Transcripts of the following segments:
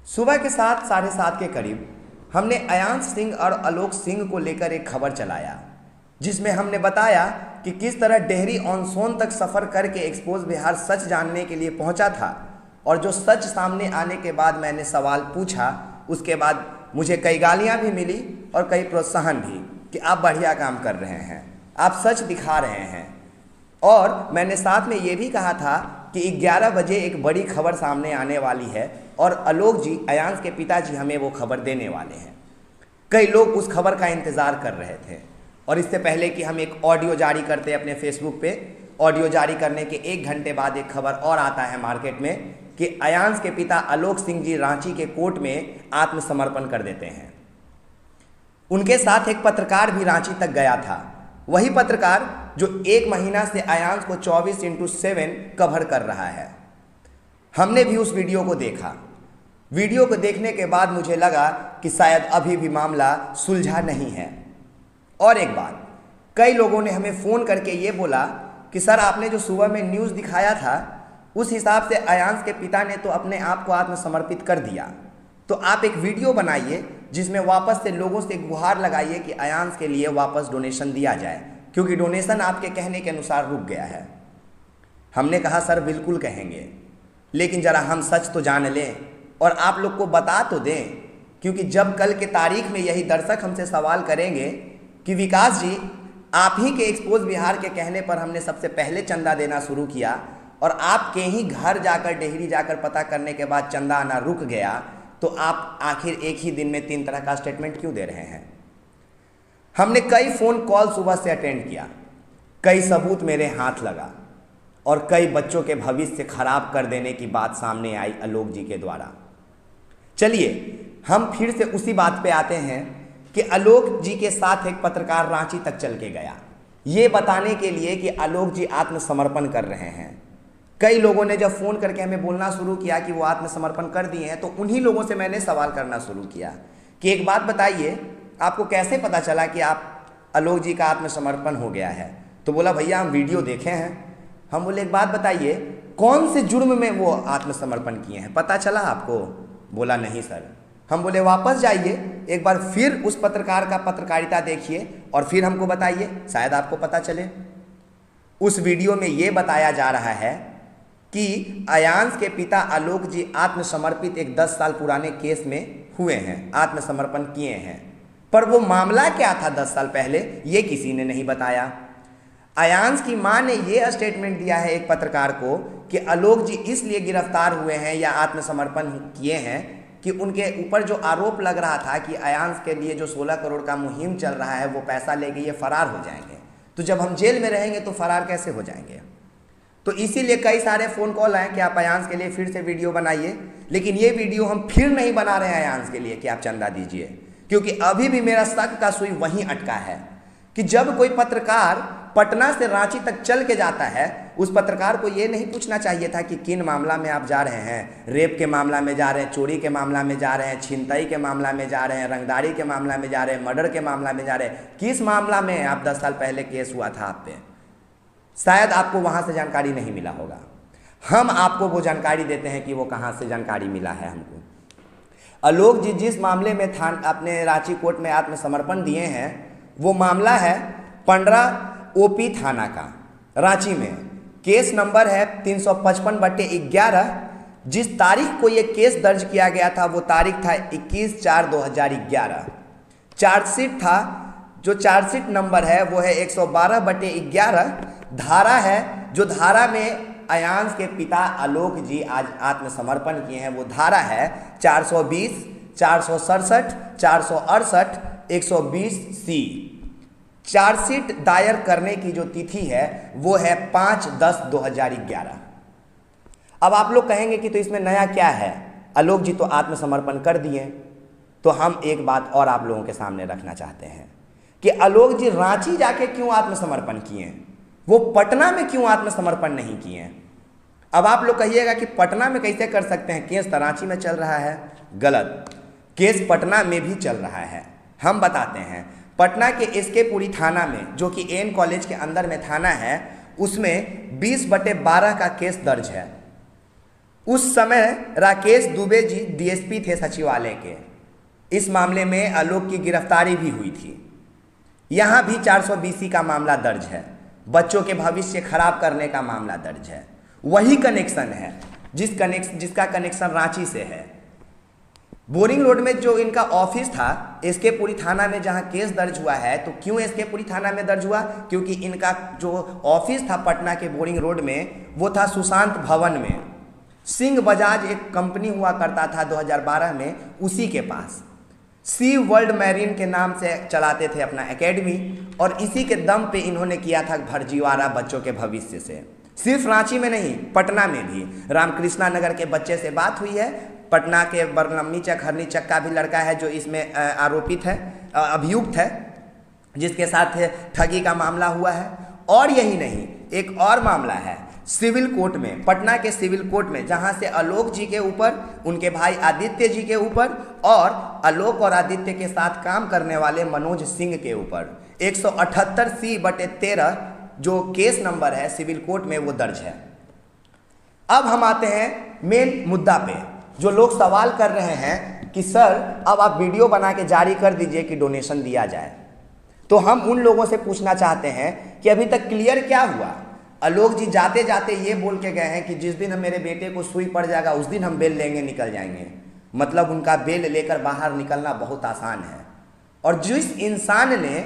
सुबह के 7 साढ़े 7 के करीब हमने अयांश सिंह और आलोक सिंह को लेकर एक खबर चलाया, जिसमें हमने बताया कि किस तरह डेहरी ऑन सोन तक सफ़र करके एक्सपोज बिहार सच जानने के लिए पहुंचा था। और जो सच सामने आने के बाद मैंने सवाल पूछा, उसके बाद मुझे कई गालियां भी मिली और कई प्रोत्साहन भी कि आप बढ़िया काम कर रहे हैं, आप सच दिखा रहे हैं। और मैंने साथ में ये भी कहा था कि 11 बजे एक बड़ी खबर सामने आने वाली है और आलोक जी, अयांश के पिताजी, हमें वो खबर देने वाले हैं। कई लोग उस खबर का इंतज़ार कर रहे थे और इससे पहले कि हम एक ऑडियो जारी करते अपने फेसबुक पे, ऑडियो जारी करने के 1 घंटे बाद एक खबर और आता है मार्केट में कि अयांश के पिता आलोक सिंह जी रांची के कोर्ट में आत्मसमर्पण कर देते हैं। उनके साथ एक पत्रकार भी रांची तक गया था, वही पत्रकार जो 1 महीना से अयांश को 24/7 कवर कर रहा है। हमने भी उस वीडियो को देखा। वीडियो को देखने के बाद मुझे लगा कि शायद अभी भी मामला सुलझा नहीं है। और एक बात, कई लोगों ने हमें फ़ोन करके ये बोला कि सर, आपने जो सुबह में न्यूज़ दिखाया था उस हिसाब से अयांश के पिता ने तो अपने आप को आत्मसमर्पित कर दिया, तो आप एक वीडियो बनाइए जिसमें वापस से लोगों से गुहार लगाइए कि अयांश के लिए वापस डोनेशन दिया जाए, क्योंकि डोनेशन आपके कहने के अनुसार रुक गया है। हमने कहा सर बिल्कुल कहेंगे, लेकिन ज़रा हम सच तो जान लें और आप लोग को बता तो दें, क्योंकि जब कल के तारीख में यही दर्शक हमसे सवाल करेंगे कि विकास जी, आप ही के एक्सपोज बिहार के कहने पर हमने सबसे पहले चंदा देना शुरू किया और आपके ही घर जाकर, डेहरी जाकर पता करने के बाद चंदा आना रुक गया, तो आप आखिर एक ही दिन में 3 तरह का स्टेटमेंट क्यों दे रहे हैं? हमने कई फ़ोन कॉल सुबह से अटेंड किया, कई सबूत मेरे हाथ लगा और कई बच्चों के भविष्य खराब कर देने की बात सामने आई आलोक जी के द्वारा। चलिए हम फिर से उसी बात पे आते हैं कि आलोक जी के साथ एक पत्रकार रांची तक चल के गया, ये बताने के लिए कि आलोक जी आत्मसमर्पण कर रहे हैं। कई लोगों ने जब फ़ोन करके हमें बोलना शुरू किया कि वो आत्मसमर्पण कर दिए हैं, तो उन्हीं लोगों से मैंने सवाल करना शुरू किया कि एक बात बताइए, आपको कैसे पता चला कि आप आलोक जी का आत्मसमर्पण हो गया है? तो बोला भैया हम वीडियो देखे हैं। हम बोले एक बात बताइए, कौन से जुर्म में वो आत्मसमर्पण किए हैं, पता चला आपको? बोला नहीं सर। हम बोले वापस जाइए, एक बार फिर उस पत्रकार का पत्रकारिता देखिए और फिर हमको बताइए, शायद आपको पता चले। उस वीडियो में ये बताया जा रहा है कि अयांश के पिता आलोक जी आत्मसमर्पित एक 10 साल पुराने केस में हुए हैं, आत्मसमर्पण किए हैं, पर वो मामला क्या था 10 साल पहले, ये किसी ने नहीं बताया। अयांश की मां ने ये स्टेटमेंट दिया है एक पत्रकार को कि आलोक जी इसलिए गिरफ्तार हुए हैं या आत्मसमर्पण किए हैं कि उनके ऊपर जो आरोप लग रहा था कि अयांश के लिए जो 16 करोड़ का मुहिम चल रहा है वो पैसा लेके ये फरार हो जाएंगे, तो जब हम जेल में रहेंगे तो फरार कैसे हो जाएंगे? तो इसीलिए कई सारे फ़ोन कॉल आए कि आप अयांश के लिए फिर से वीडियो बनाइए, लेकिन ये वीडियो हम फिर नहीं बना रहे हैं अयांश के लिए कि आप चंदा दीजिए, क्योंकि अभी भी मेरा शक का सुई वहीं अटका है कि जब कोई पत्रकार पटना से रांची तक चल के जाता है, उस पत्रकार को ये नहीं पूछना चाहिए था कि किन मामला में आप जा रहे हैं, रेप के मामला में जा रहे हैं, चोरी के मामला में जा रहे हैं, छिनतई के मामला में जा रहे हैं, रंगदारी के मामला में जा रहे हैं, मर्डर के मामला में जा रहे हैं, किस मामला में आप 10 साल पहले केस हुआ था आप पे? शायद आपको वहाँ से जानकारी नहीं मिला होगा। हम आपको वो जानकारी देते हैं कि वो कहाँ से जानकारी मिला है हमको। आलोक जी जिस मामले में अपने रांची कोर्ट में आत्मसमर्पण दिए हैं, वो मामला है 15 ओपी थाना का, रांची में। केस नंबर है 355/11। जिस तारीख को ये केस दर्ज किया गया था वो तारीख था 21/4/2011। चार्जशीट था, जो चार्जशीट नंबर है वो है 112/11। धारा है, जो धारा में अयांश के पिता आलोक जी आज आत्मसमर्पण किए हैं, वो धारा है 420, 467, 468, 120C। चार्जशीट दायर करने की जो तिथि है वो है 5/10/2011। अब आप लोग कहेंगे कि तो इसमें नया क्या है, आलोक जी तो आत्मसमर्पण कर दिए। तो हम एक बात और आप लोगों के सामने रखना चाहते हैं कि आलोक जी रांची जाके क्यों आत्मसमर्पण किए, वो पटना में क्यों आत्मसमर्पण नहीं किए? अब आप लोग कहिएगा कि पटना में कैसे कर सकते हैं, केस रांची में चल रहा है। गलत, केस पटना में भी चल रहा है। हम बताते हैं, पटना के एसके पुरी थाना में, जो कि एन कॉलेज के अंदर में थाना है, उसमें 20/12 का केस दर्ज है। उस समय राकेश दुबे जी डीएसपी थे सचिवालय के। इस मामले में आलोक की गिरफ्तारी भी हुई थी। यहाँ भी 420 का मामला दर्ज है, बच्चों के भविष्य खराब करने का मामला दर्ज है। वही कनेक्शन है जिसका कनेक्शन रांची से है। बोरिंग रोड में जो इनका ऑफिस था एसके पुरी थाना में जहां केस दर्ज हुआ है, तो क्यों एसके पुरी थाना में दर्ज हुआ? क्योंकि इनका जो ऑफिस था पटना के बोरिंग रोड में वो था सुशांत भवन में। सिंह बजाज एक कंपनी हुआ करता था 2012 में, उसी के पास सी वर्ल्ड मैरीन के नाम से चलाते थे अपना एकेडमी, और इसी के दम पे इन्होंने किया था फर्जीवाड़ा बच्चों के भविष्य से। सिर्फ रांची में नहीं, पटना में भी रामकृष्णा नगर के बच्चे से बात हुई है। पटना के बरनम्मी चक हरनी चक का भी लड़का है जो इसमें आरोपित है, अभियुक्त है, जिसके साथ ठगी का मामला हुआ है। और यही नहीं, एक और मामला है सिविल कोर्ट में, पटना के सिविल कोर्ट में, जहां से आलोक जी के ऊपर, उनके भाई आदित्य जी के ऊपर और आलोक और आदित्य के साथ काम करने वाले मनोज सिंह के ऊपर 178C/13 जो केस नंबर है सिविल कोर्ट में वो दर्ज है। अब हम आते हैं मेन मुद्दा पे। जो लोग सवाल कर रहे हैं कि सर अब आप वीडियो बना के जारी कर दीजिए कि डोनेशन दिया जाए, तो हम उन लोगों से पूछना चाहते हैं कि अभी तक क्लियर क्या हुआ? आलोक जी जाते जाते ये बोल के गए हैं कि जिस दिन हम मेरे बेटे को सुई पड़ जाएगा उस दिन हम बेल लेंगे, निकल जाएंगे। मतलब उनका बेल लेकर बाहर निकलना बहुत आसान है। और जिस इंसान ने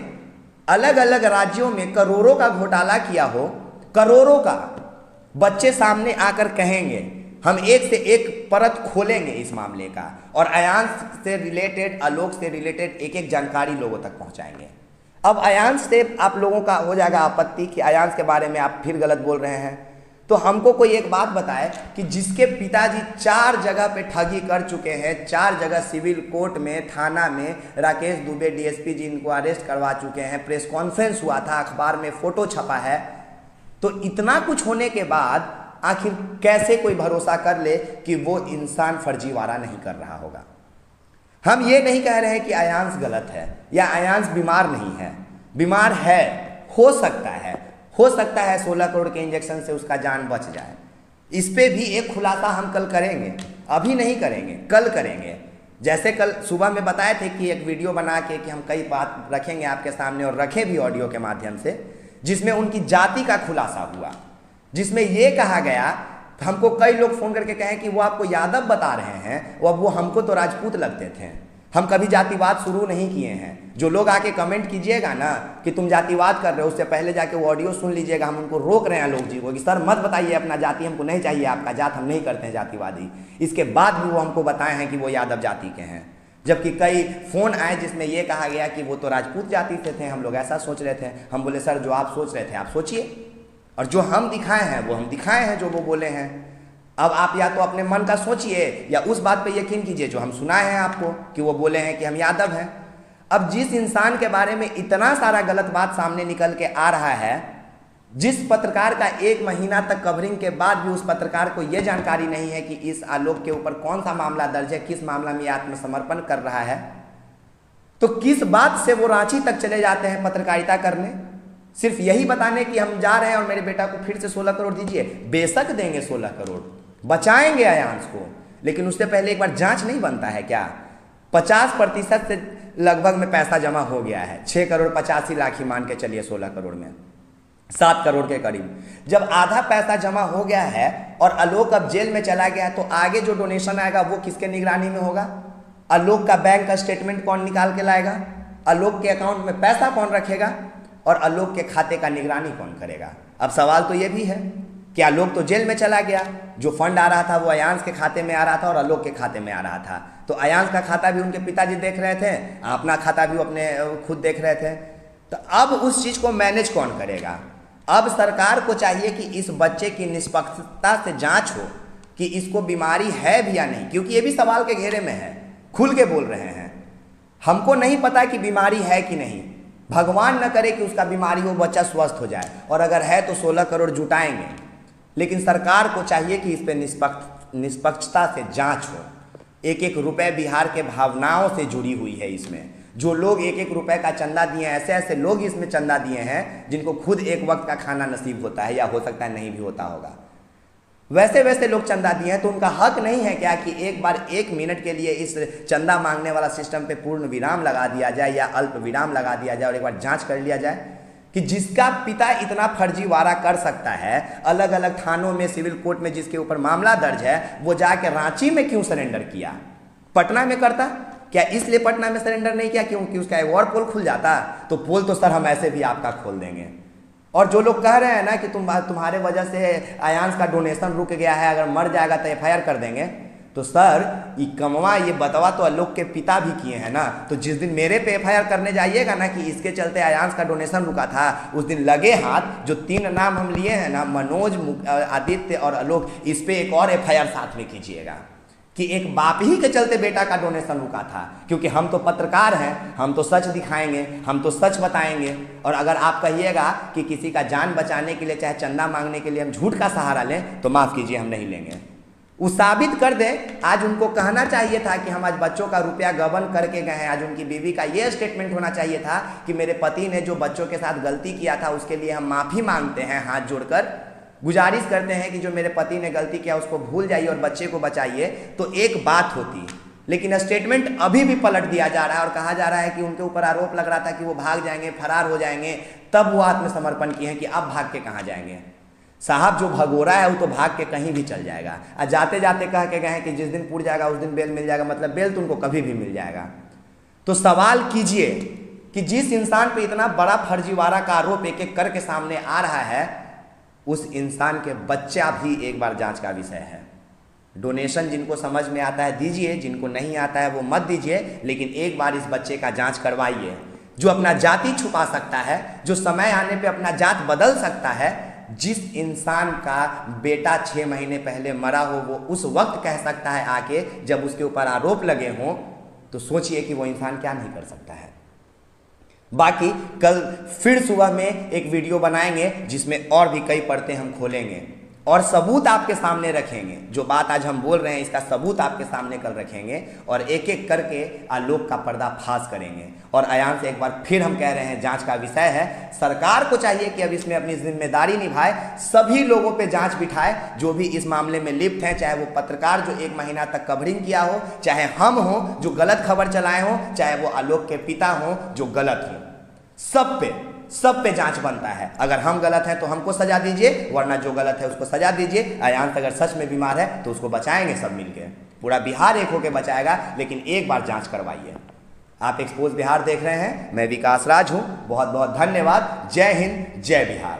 अलग अलग राज्यों में करोड़ों का घोटाला किया हो, करोड़ों का, बच्चे सामने आकर कहेंगे, हम एक से एक परत खोलेंगे इस मामले का और अयांश से रिलेटेड, आलोक से रिलेटेड एक एक जानकारी लोगों तक पहुंचाएंगे। अब अयांश से आप लोगों का हो जाएगा आपत्ति कि अयांश के बारे में आप फिर गलत बोल रहे हैं, तो हमको कोई एक बात बताए कि जिसके पिताजी 4 जगह पे ठगी कर चुके हैं, 4 जगह सिविल कोर्ट में, थाना में, राकेश दुबे डीएसपी जी इनको अरेस्ट करवा चुके हैं, प्रेस कॉन्फ्रेंस हुआ था, अखबार में फोटो छपा है, तो इतना कुछ होने के बाद आखिर कैसे कोई भरोसा कर ले कि वो इंसान फर्जीवाड़ा नहीं कर रहा होगा? हम ये नहीं कह रहे हैं कि अयांश गलत है या अयांश बीमार नहीं है, बीमार है, हो सकता है 16 करोड़ के इंजेक्शन से उसका जान बच जाए। इस पे भी एक खुलासा हम कल करेंगे, अभी नहीं करेंगे, कल करेंगे। जैसे कल सुबह में बताए थे कि एक वीडियो बना के कि हम कई बात रखेंगे आपके सामने, और रखे भी ऑडियो के माध्यम से, जिसमें उनकी जाति का खुलासा हुआ, जिसमें ये कहा गया, हमको कई लोग फोन करके कहें कि वो आपको यादव बता रहे हैं, वो हमको तो राजपूत लगते थे, हम कभी जातिवाद शुरू नहीं किए हैं। जो लोग आके कमेंट कीजिएगा ना कि तुम जातिवाद कर रहे हो, उससे पहले जाके वो ऑडियो सुन लीजिएगा। हम उनको रोक रहे हैं लोग जी को कि सर मत बताइए अपना जाति, हमको नहीं चाहिए आपका जात, हम नहीं करते हैं जातिवादी। इसके बाद भी वो हमको बताए हैं कि वो यादव जाति के हैं, जबकि कई फ़ोन आए जिसमें ये कहा गया कि वो तो राजपूत जाति से थे, हम लोग ऐसा सोच रहे थे। हम बोले सर जो आप सोच रहे थे आप सोचिए, और जो हम दिखाए हैं वो हम दिखाए हैं, जो वो बोले हैं। अब आप या तो अपने मन का सोचिए या उस बात पे यकीन कीजिए जो हम सुनाए हैं आपको कि वो बोले हैं कि हम यादव हैं। अब जिस इंसान के बारे में इतना सारा गलत बात सामने निकल के आ रहा है, जिस पत्रकार का 1 महीना तक कवरिंग के बाद भी उस पत्रकार को यह जानकारी नहीं है कि इस आलोक के ऊपर कौन सा मामला दर्ज है, किस मामला में आत्मसमर्पण कर रहा है, तो किस बात से वो रांची तक चले जाते हैं पत्रकारिता करने? सिर्फ यही बताने कि हम जा रहे हैं और मेरे बेटा को फिर से 16 करोड़ दीजिए। बेशक देंगे 16 करोड़, बचाएंगे अयांश को, लेकिन उससे पहले एक बार जांच नहीं बनता है क्या? 50% से लगभग में पैसा जमा हो गया है, 6 करोड़ 85 लाख ही मान के चलिए, 16 करोड़ में 7 करोड़ के करीब। जब आधा पैसा जमा हो गया है और आलोक अब जेल में चला गया, तो आगे जो डोनेशन आएगा वो किसके निगरानी में होगा? आलोक का बैंक का स्टेटमेंट कौन निकाल के लाएगा? आलोक के अकाउंट में पैसा कौन रखेगा? और आलोक के खाते का निगरानी कौन करेगा? अब सवाल तो ये भी है कि आलोक तो जेल में चला गया, जो फंड आ रहा था वो अयांश के खाते में आ रहा था और आलोक के खाते में आ रहा था, तो अयांश का खाता भी उनके पिताजी देख रहे थे, अपना खाता भी अपने खुद देख रहे थे। तो अब उस चीज़ को मैनेज कौन करेगा? अब सरकार को चाहिए कि इस बच्चे की निष्पक्षता से जांच हो कि इसको बीमारी है भी या नहीं, क्योंकि ये भी सवाल के घेरे में है, खुल के बोल रहे हैं। हमको नहीं पता कि बीमारी है कि नहीं, भगवान न करे कि उसका बीमारी हो, बच्चा स्वस्थ हो जाए, और अगर है तो 16 करोड़ जुटाएंगे। लेकिन सरकार को चाहिए कि इस पर निष्पक्षता से जांच हो। एक एक रुपए बिहार के भावनाओं से जुड़ी हुई है इसमें। जो लोग एक एक रुपए का चंदा दिए हैं, ऐसे ऐसे लोग इसमें चंदा दिए हैं जिनको खुद एक वक्त का खाना नसीब होता है, या हो सकता है नहीं भी होता होगा। वैसे वैसे लोग चंदा दिए हैं, तो उनका हक नहीं है क्या कि एक बार 1 मिनट के लिए इस चंदा मांगने वाला सिस्टम पे पूर्ण विराम लगा दिया जाए या अल्प विराम लगा दिया जाए और एक बार जांच कर लिया जाए कि जिसका पिता इतना फर्जीवाड़ा कर सकता है, अलग अलग थानों में, सिविल कोर्ट में जिसके ऊपर मामला दर्ज है, वो जाके रांची में क्यों सरेंडर किया? पटना में करता क्या? इसलिए पटना में सरेंडर नहीं किया क्योंकि उसका एक और पोल खुल जाता? तो पोल तो सर हम ऐसे भी आपका खोल देंगे। और जो लोग कह रहे हैं ना कि तुम्हारे वजह से आयांश का डोनेशन रुक गया है, अगर मर जाएगा तो एफआईआर कर देंगे, तो सर ये कमवा, ये बतवा तो आलोक के पिता भी किए हैं ना। तो जिस दिन मेरे पे एफआईआर करने जाइएगा ना कि इसके चलते आयांश का डोनेशन रुका था, उस दिन लगे हाथ जो 3 नाम हम लिए हैं ना, मनोज, आदित्य और आलोक, इस पे एक और एफआईआर साथ में कीजिएगा कि एक बाप ही के चलते बेटा का डोनेशन रुका था। क्योंकि हम तो पत्रकार हैं, हम तो सच दिखाएंगे, हम तो सच बताएंगे। और अगर आप कहिएगा कि किसी का जान बचाने के लिए, चाहे चंदा मांगने के लिए हम झूठ का सहारा लें, तो माफ़ कीजिए, हम नहीं लेंगे। वो साबित कर दे। आज उनको कहना चाहिए था कि हम आज बच्चों का रुपया गबन करके गए हैं। आज उनकी बीवी का ये स्टेटमेंट होना चाहिए था कि मेरे पति ने जो बच्चों के साथ गलती किया था उसके लिए हम माफ़ी मांगते हैं, हाथ जोड़कर गुजारिश करते हैं कि जो मेरे पति ने गलती किया उसको भूल जाइए और बच्चे को बचाइए, तो एक बात होती। लेकिन स्टेटमेंट अभी भी पलट दिया जा रहा है और कहा जा रहा है कि उनके ऊपर आरोप लग रहा था कि वो भाग जाएंगे, फरार हो जाएंगे, तब वो आत्मसमर्पण किए हैं कि अब भाग के कहाँ जाएंगे। साहब जो भगोरा है वो तो भाग के कहीं भी चल जाएगा। और जाते जाते कह के गए हैं कि जिस दिन पूछ जाएगा उस दिन बेल मिल जाएगा, मतलब बेल तो उनको कभी भी मिल जाएगा। तो सवाल कीजिए कि जिस इंसान पे इतना बड़ा फर्जीवाड़ा का आरोप एक एक करके सामने आ रहा है, उस इंसान के बच्चा भी एक बार जांच का विषय है। डोनेशन जिनको समझ में आता है दीजिए, जिनको नहीं आता है वो मत दीजिए, लेकिन एक बार इस बच्चे का जांच करवाइए। जो अपना जाति छुपा सकता है, जो समय आने पे अपना जात बदल सकता है, जिस इंसान का बेटा 6 महीने पहले मरा हो, वो उस वक्त कह सकता है आके जब उसके ऊपर आरोप लगे हों, तो सोचिए कि वो इंसान क्या नहीं कर सकता है। बाकी कल फिर सुबह में एक वीडियो बनाएंगे जिसमें और भी कई परतें हम खोलेंगे और सबूत आपके सामने रखेंगे। जो बात आज हम बोल रहे हैं इसका सबूत आपके सामने कल रखेंगे और एक एक करके आलोक का पर्दाफाश करेंगे। और अयान से एक बार फिर हम कह रहे हैं, जांच का विषय है, सरकार को चाहिए कि अब इसमें अपनी जिम्मेदारी निभाए, सभी लोगों पे जांच बिठाए जो भी इस मामले में लिप्त हैं, चाहे वो पत्रकार जो 1 महीना तक कवरिंग किया हो, चाहे हम हो जो गलत खबर चलाए हो, चाहे वो आलोक के पिता हो जो गलत हो। सब पे जांच बनता है। अगर हम गलत हैं तो हमको सजा दीजिए, वरना जो गलत है उसको सजा दीजिए। अयांश अगर सच में बीमार है तो उसको बचाएंगे सब मिलके, पूरा बिहार एक होके बचाएगा। लेकिन एक बार जांच करवाइए। आप एक्सपोज बिहार देख रहे हैं, मैं विकास राज हूं। बहुत बहुत धन्यवाद। जय हिंद, जय बिहार।